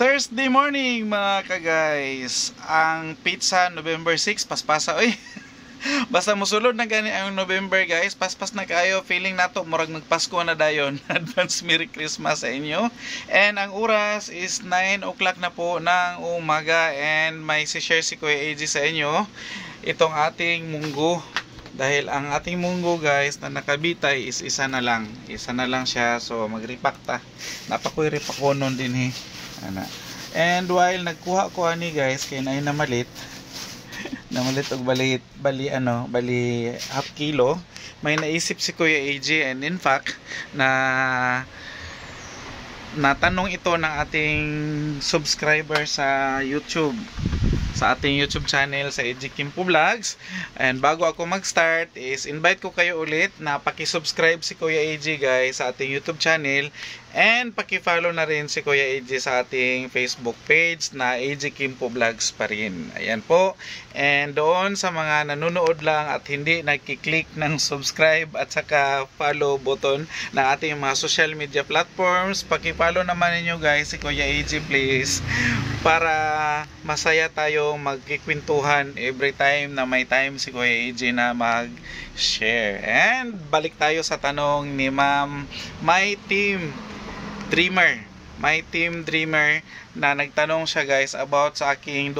Thursday morning mga ka-guys. Ang pizza November 6 paspasa oy. Basta mosulod na gani ang November guys, paspas na kayo, feeling nato murag magpasko na dayon. Advance Merry Christmas sa inyo. And ang oras is 9 o'clock na po ng umaga, and may si-share si Kuya AJ sa inyo itong ating munggo. Dahil ang ating munggo guys na nakabitay is isa na lang siya, so magripak ta. Napakoy ripakonon din ana. And while nagkuha ko ani guys kay nay namalit og bali half kilo, may naisip si Kuya AJ, and in fact natanong ito ng ating subscriber sa YouTube, sa ating YouTube channel sa AJ Kimpo Vlogs. And bago ako mag-start is invite ko kayo ulit na paki-subscribe si Kuya AJ guys sa ating YouTube channel, and paki-follow na rin si Kuya AJ sa ating Facebook page na AJ Kimpo Vlogs pa rin. Ayan po. And doon sa mga nanonood lang at hindi nagki-click ng subscribe at saka follow button ng ating mga social media platforms, paki-follow naman ninyo guys si Kuya AJ please, para masaya tayong magkikwentuhan every time na may time si Kuya AJ na mag-share. And balik tayo sa tanong ni Ma'am My Team Dreamer na nagtanong siya guys about sa aking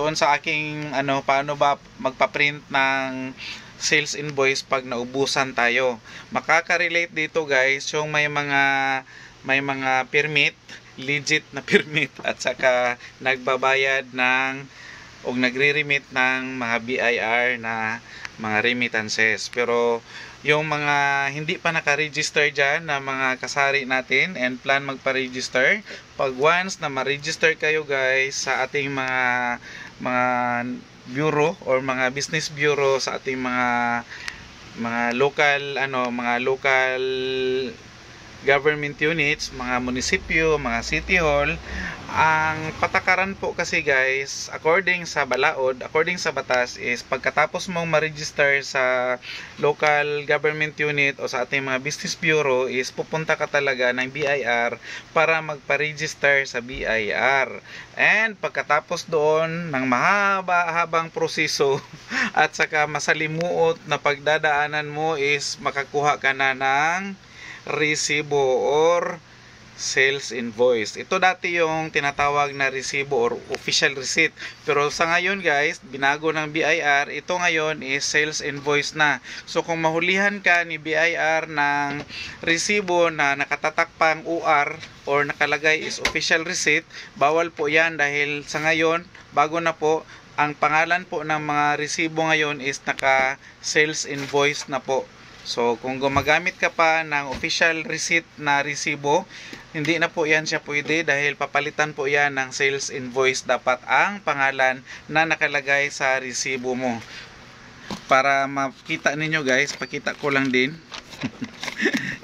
paano ba magpa-print ng sales invoice pag naubusan tayo. Makaka-relate dito guys yung may mga permit, legit na permit, at saka nagbabayad o nagre-remit ng mga BIR na mga remittances. Pero yung mga hindi pa naka-register dyan na mga kasari natin and plan magpa-register, pag once na ma-register kayo guys sa ating mga bureau or mga business bureau, sa ating mga local government units, mga munisipyo, mga city hall, ang patakaran po kasi guys, according sa batas is pagkatapos mong ma-register sa local government unit o sa ating mga business bureau is pupunta ka talaga ng BIR para magpa-register sa BIR. And pagkatapos doon ng mahaba-habang proseso at saka masalimuot na pagdadaanan mo is makakuha ka na ng resibo or sales invoice. Ito dati yung tinatawag na resibo or official receipt, pero sa ngayon guys binago ng BIR, ito ngayon is sales invoice na. So kung mahulihan ka ni BIR ng resibo na nakatatak pang UR or nakalagay is official receipt, bawal po yan, dahil sa ngayon bago na po ang pangalan po ng mga resibo ngayon is naka sales invoice na po. So kung gumagamit ka pa ng official receipt na resibo, hindi na po yan siya pwede, dahil papalitan po yan ng sales invoice. Dapat ang pangalan na nakalagay sa resibo mo. Para makita ninyo guys, pakita ko lang din.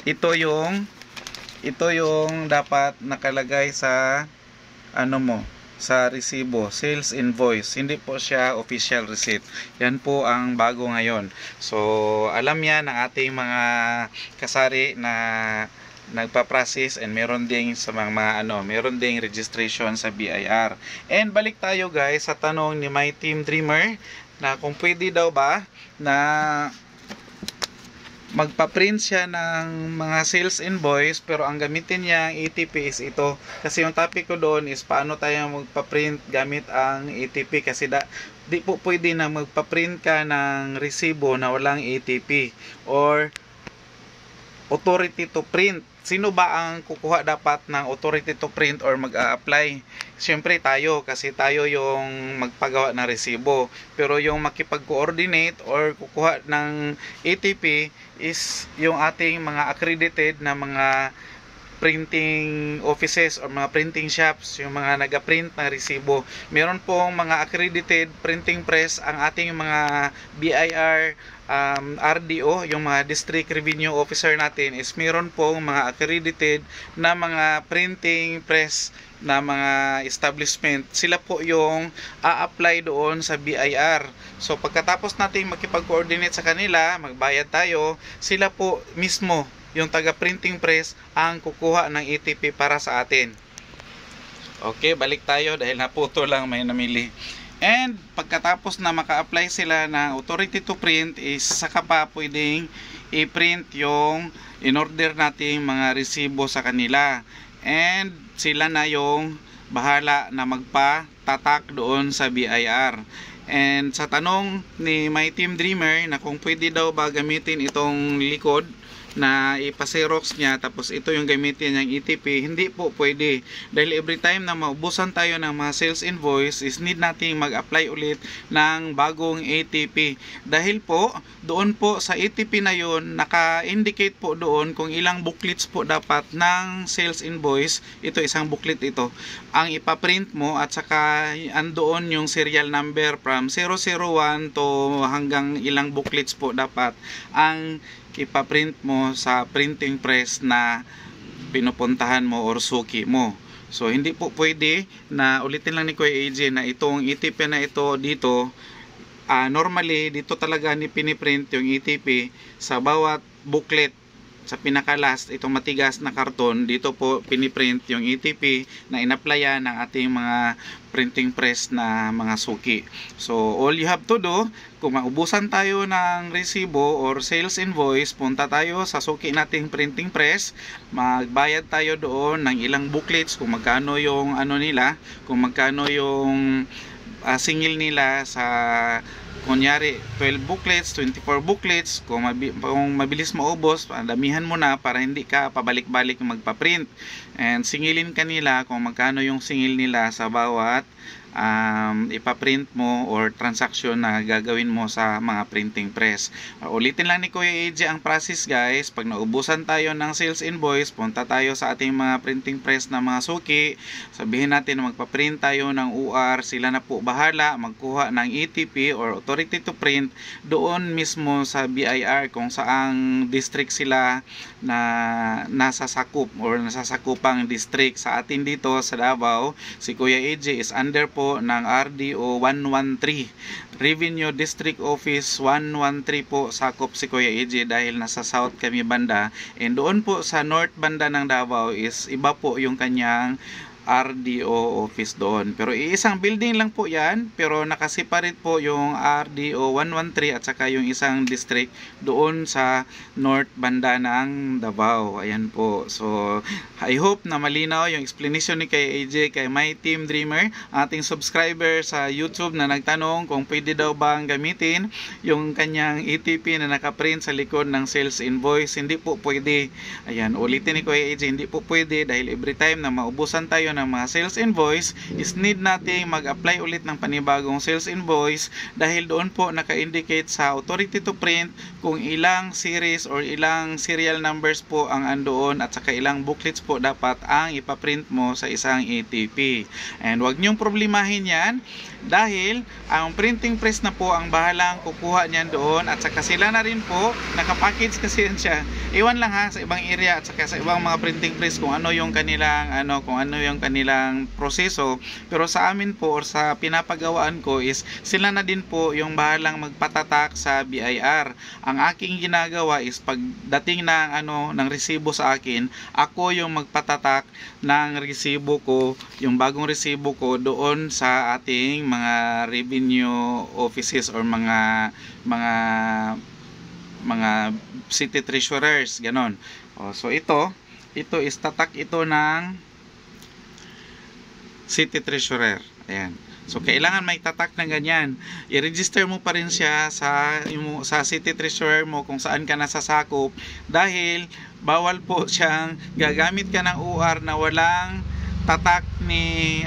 ito yung dapat nakalagay sa sa resibo, sales invoice. Hindi po siya official receipt. Yan po ang bago ngayon. So alam yan ng ating mga kasari na nagpa-process, and meron ding sa meron ding registration sa BIR. And balik tayo guys sa tanong ni My Team Dreamer na kung pwede daw ba na magpa-print siya ng mga sales invoice pero ang gamitin niya ang ATP is ito. Kasi yung topic ko doon is paano tayo magpa-print gamit ang ATP, kasi di po pwede na magpa-print ka ng resibo na walang ATP or authority to print. Sino ba ang kukuha dapat ng authority to print or mag-a-apply? Siyempre tayo, kasi tayo yung magpagawa ng resibo. Pero yung makipag-coordinate or kukuha ng ATP is yung ating mga accredited na mga printing offices or mga printing shops, yung mga nag-print ng resibo. Meron pong mga accredited printing press ang ating mga BIR, RDO, yung mga District Revenue Officer natin is meron pong mga accredited na mga printing press na mga establishment. Sila po yung a-apply doon sa BIR. So pagkatapos natin makipag-coordinate sa kanila, magbayad tayo, sila po mismo yung taga printing press ang kukuha ng ATP para sa atin. Okay, balik tayo dahil naputo lang, may namili. And pagkatapos na maka-apply sila ng authority to print is saka pa pwedeng i-print yung in-order nating mga resibo sa kanila. And sila na yung bahala na magpa-tatak doon sa BIR. And sa tanong ni My Team Dreamer na kung pwede daw ba gamitin itong likod na ipa-xerox niya tapos ito yung gamitin niyang ETP, hindi po pwede dahil every time na maubusan tayo ng mga sales invoice is need nating mag-apply ulit ng bagong ATP dahil po doon po sa ATP na yun naka-indicate po doon kung ilang booklets po dapat ng sales invoice. Ito isang booklet ito ang ipaprint mo at saka andoon yung serial number from 001 to hanggang ilang booklets po dapat ang ipaprint mo sa printing press na pinupuntahan mo or suki mo. So hindi po pwede na ulitin lang ni Kuya AJ na itong ETP na ito dito, normally dito talaga ni piniprint yung ETP sa bawat booklet. Sa pinaka-last, itong matigas na karton, dito po piniprint yung ETP na inaplayan ng ating mga printing press na mga suki. So, all you have to do, kung maubusan tayo ng resibo or sales invoice, punta tayo sa suki nating printing press, magbayad tayo doon ng ilang booklets, kung magkano yung ano nila, kung magkano yung singil nila sa kunyari 12 booklets, 24 booklets, kung mabilis maubos, damihan mo na para hindi ka pabalik-balik magpa-print. And singilin kanila kung magkano yung singil nila sa bawat ipaprint mo or transaction na gagawin mo sa mga printing press. Ulitin lang ni Kuya AJ ang process guys. Pag naubusan tayo ng sales invoice, punta tayo sa ating mga printing press na mga suki. Sabihin natin na magpaprint tayo ng UR. Sila na po bahala magkuha ng ETP or authority to print doon mismo sa BIR kung saang district sila na nasasakop or nasasakupang district. Sa atin dito sa Davao, si Kuya AJ is under po ng RDO 113, Revenue District Office 113 po sakop si Kuya AJ dahil nasa south kami banda, and doon po sa north banda ng Davao is iba po yung kanyang RDO office doon. Pero iisang building lang po yan, pero nakaseparate po yung RDO 113 at saka yung isang district doon sa north banda ng Davao. Ayan po. So, I hope na malinaw yung explanation ni kay AJ, kay My Team Dreamer, ating subscriber sa YouTube na nagtanong kung pwede daw bang gamitin yung kanyang ETP na nakaprint sa likod ng sales invoice. Hindi po pwede. Ayan, ulitin ni Kuya AJ, hindi po pwede dahil every time na maubusan tayo ng mga sales invoice is need nating mag-apply ulit ng panibagong sales invoice dahil doon po naka-indicate sa authority to print kung ilang series or ilang serial numbers po ang andoon at saka ilang booklets po dapat ang ipaprint mo sa isang ATP. And wag niyong problemahin yan dahil ang printing press na po ang bahalang kukuha niyan doon at saka sila na rin po nakapackage kasi yan siya. Iwan lang ha sa ibang area at saka sa ibang mga printing press kung ano yung kanilang kanilang proseso, pero sa amin po or sa pinapagawaan ko is sila na din po yung bahalang magpatatak sa BIR. Ang aking ginagawa is pagdating ng resibo sa akin, ako yung magpatatak ng resibo ko, yung bagong resibo ko doon sa ating mga revenue offices or mga city treasurers, ganon. So ito is tatak ito ng city treasurer. Ayan. So kailangan may tatak na ganyan. I-register mo pa rin siya sa city treasurer mo kung saan ka nasasakop dahil bawal po siyang gagamit ka ng UR na walang tatak ni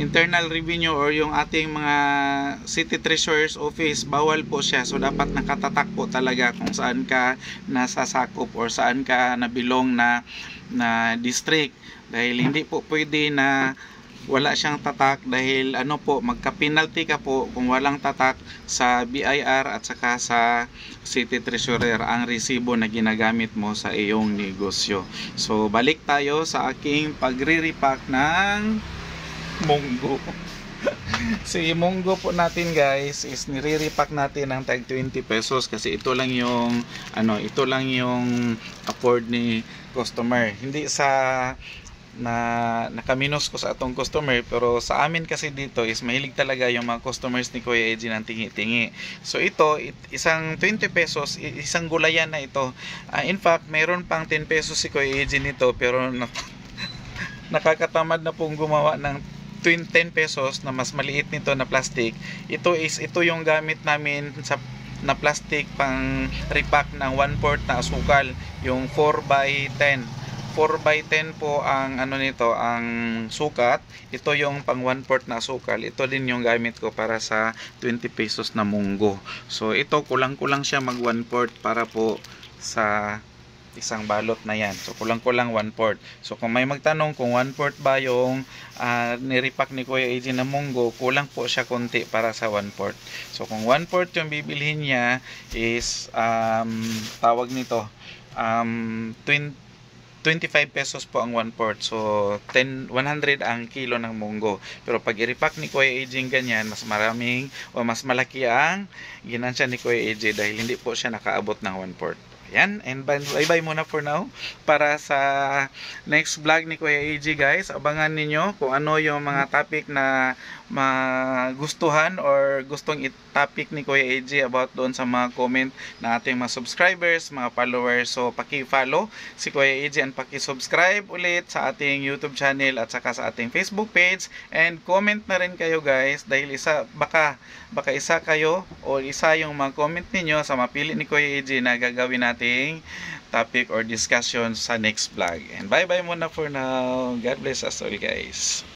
internal revenue or yung ating mga city treasurer's office. Bawal po siya. So dapat nakatatak po talaga kung saan ka nasasakop or saan ka nabilong na district, dahil hindi po pwede na wala siyang tatak dahil magka-penalty ka po kung walang tatak sa BIR at saka sa city treasurer ang resibo na ginagamit mo sa iyong negosyo. So balik tayo sa aking pagre-repack ng munggo. Si munggo po natin guys is nire-repack natin ng tag 20 pesos kasi ito lang yung afford ni customer. Hindi sa nakaminos ko sa atong customer, pero sa amin kasi dito is mahilig talaga yung mga customers ni Kuya AJ ng tingi-tingi. So ito, isang 20 pesos, isang gulayan na ito. In fact, mayroon pang 10 pesos si Kuya AJ nito, pero nakakatamad na pong gumawa ng 10 pesos na mas maliit nito na plastic. Ito yung gamit namin sa na plastic pang repack ng 1/4 na asukal, yung 4x10. 4x10 po ang ano nito, ang sukat. Ito yung pang 1/4 na asukal. Ito din yung gamit ko para sa 20 pesos na munggo. So ito kulang-kulang siya mag 1/4 para po sa isang balot na yan. So kulang-kulang 1/4. So kung may magtanong kung 1/4 ba yung nirepack ni Kuya AJ na munggo, kulang po siya konti para sa 1/4. So kung 1/4 yung bibilhin niya is tawag nito 25 pesos po ang 1/4. So 100 ang kilo ng munggo. Pero pag i-repack ni Kuya AJ ganyan, mas maraming o mas malaki ang ginansya ni Kuya AJ dahil hindi po siya nakaabot ng 1/4. Yan, and bye-bye muna for now. Para sa next vlog ni Kuya AJ guys, abangan ninyo kung ano yung mga topic na magustuhan or gustong i-topic ni Kuya AJ about doon sa mga comment na ating mga subscribers, mga followers. So paki-follow si Kuya AJ and paki-subscribe ulit sa ating YouTube channel at saka sa ating Facebook page, and comment na rin kayo guys dahil baka isa kayo o isa yung mga comment ninyo sa mapili ni Kuya AJ na gagawin nating topic or discussion sa next vlog. And bye bye muna for now. God bless us all guys.